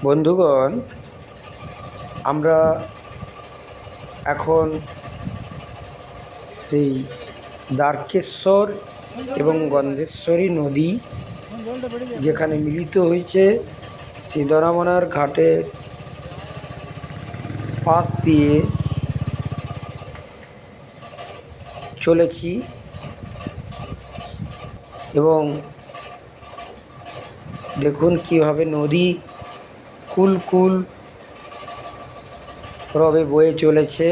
বন্ধুগণ, আমরা এখন সেই দ্বারকেশ্বর এবং গন্ধেশ্বরী নদী যেখানে মিলিত হয়েছে সেই দনামনার ঘাটের পাশ দিয়ে চলেছি এবং দেখুন কীভাবে নদী কুল কুল রবে বয়ে চলেছে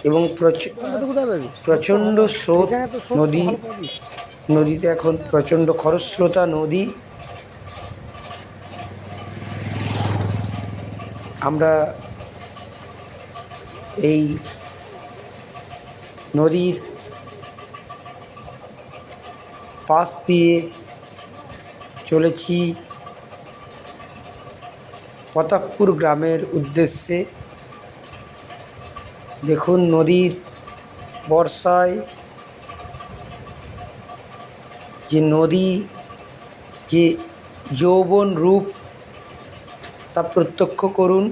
এবং প্রচণ্ড স্রোত নদীতে এখন প্রচণ্ড খরস্রোতা নদী। আমরা এই নদীর পাশ দিয়ে চলেছি প্রতাপপুর গ্রামের উদ্দেশ্যে। দেখুন নদীর বর্ষায় যে নদী যে যৌবন রূপ তা প্রত্যক্ষ করুন।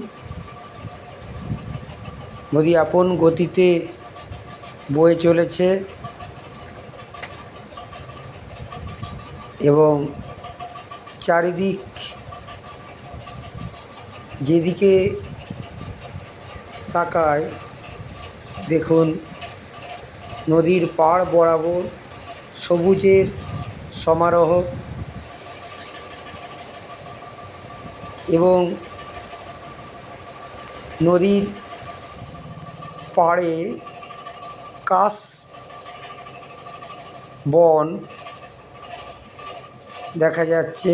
নদী আপন গতিতে বয়ে চলেছে এবং চারিদিক যেদিকে তাকায় দেখুন নদীর পাড় বরাবর সবুজের সমারোহ এবং নদীর পাড়ে কাশ বন দেখা যাচ্ছে,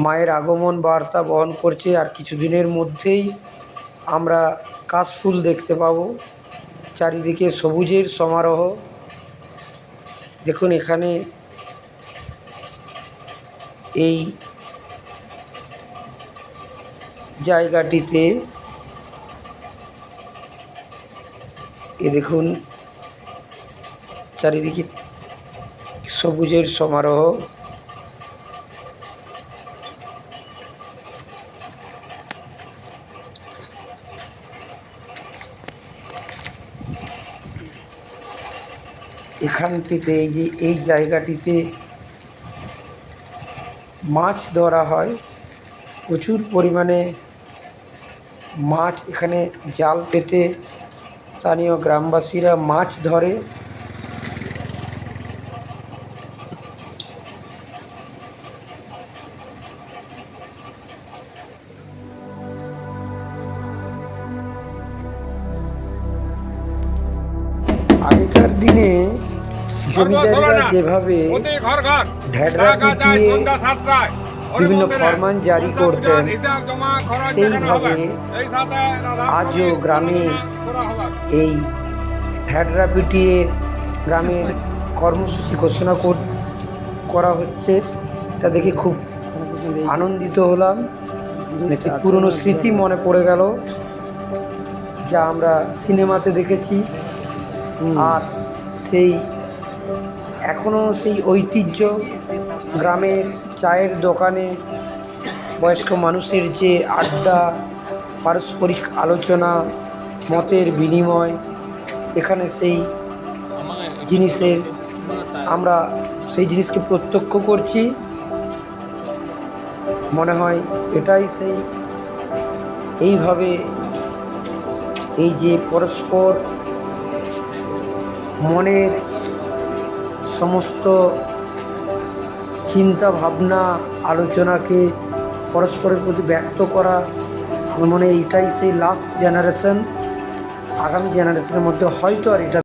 মায়ের আগমন বার্তা বহন করছে। আর কিছুদিনের মধ্যেই আমরা কাশফুল দেখতে পাবো। চারিদিকে সবুজের সমারোহ। দেখুন এখানে এই জায়গাটিতে দেখুন চারিদিকে সবুজের সমারোহ। এখানটিতে এই জায়গাটিতে মাছ ধরা হয়, প্রচুর পরিমাণে মাছ এখানে জাল পেতে স্থানীয় গ্রামবাসীরা মাছ ধরে। আগেকার দিনে জমিদাররা যেভাবে ঢেডরা পিটিয়ে বিভিন্ন ফরমান জারি করতেন, সেইভাবে আজও গ্রামে এই ঢেডরা পিটিয়ে গ্রামের কর্মসূচি ঘোষণা করা হচ্ছে। এটা দেখে খুব আনন্দিত হলাম। সে পুরনো স্মৃতি মনে পড়ে গেল যা আমরা সিনেমাতে দেখেছি। আর সেই এখনও সেই ঐতিহ্য, গ্রামের চায়ের দোকানে বয়স্ক মানুষের যে আড্ডা, পারস্পরিক আলোচনা, মতের বিনিময়, এখানে সেই জিনিসের আমরা সেই জিনিসকে প্রত্যক্ষ করছি। মনে হয় এটাই সেই এইভাবে এই যে পরস্পর মনের সমস্ত চিন্তা ভাবনা আলোচনাকে পরস্পরের প্রতি ব্যক্ত করা, আমার মনে হয় এইটাই সেই লাস্ট জেনারেশন। আগামী জেনারেশনের মধ্যে হয়তো আর এটা